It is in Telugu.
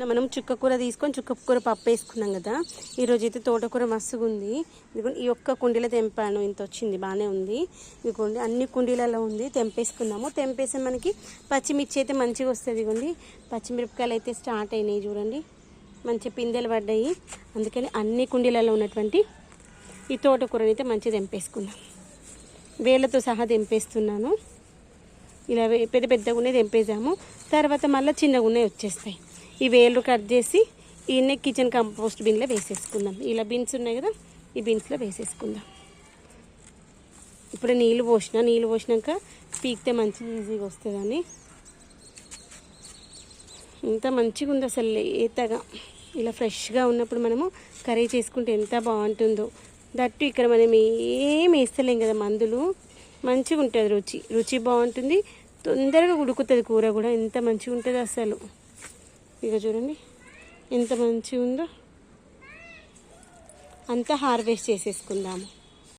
మనం చుక్కకూర తీసుకొని చుక్కకూర పప్పు వేసుకున్నాం కదా. ఈరోజు అయితే తోటకూర మస్తుగా ఉంది. ఇదిగోండి ఈ ఒక్క కుండీలో తెంపాను, ఇంత వచ్చింది, బాగానే ఉంది. ఇదిగోండి అన్ని కుండీలలో ఉంది, తెంపేసుకున్నాము. తెంపేసి మనకి పచ్చిమిర్చి అయితే మంచిగా వస్తుంది. ఇదిగోండి పచ్చిమిరపకాయలు అయితే స్టార్ట్ అయినాయి చూడండి, మంచి పిందెలు పడ్డాయి. అందుకని అన్ని కుండీలలో ఉన్నటువంటి ఈ తోటకూరని అయితే మంచిగా తెంపేసుకున్నాం. వేళ్ళతో సహా తెంపేస్తున్నాను. ఇలా పెద్ద పెద్దగా ఉన్నాయి తెంపేసాము. తర్వాత మళ్ళీ చిన్నగా ఉన్నాయి వచ్చేస్తాయి. ఈ వేళ్ళు కట్ చేసి ఈయన కిచెన్ కంపోస్ట్ బిన్లో వేసేసుకుందాం. ఇలా బిన్స్ ఉన్నాయి కదా, ఈ బిన్స్లో వేసేసుకుందాం. ఇప్పుడు నీళ్ళు పోసినాక పీకితే మంచిగా ఈజీగా వస్తుందని. ఎంత మంచిగా ఉంది అసలు, లేతగా ఇలా ఫ్రెష్గా ఉన్నప్పుడు మనము కర్రీ చేసుకుంటే ఎంత బాగుంటుందో. దట్టు ఇక్కడ మనం ఏం వేస్తలేం కదా మందులు, మంచిగా ఉంటుంది, రుచి బాగుంటుంది, తొందరగా ఉడుకుతుంది కూర కూడా. ఎంత మంచిగా ఉంటుంది అసలు. ఇక చూడండి ఎంత మంచిగా ఉందో. అంతా హార్వెస్ట్ చేసేసుకుందాము.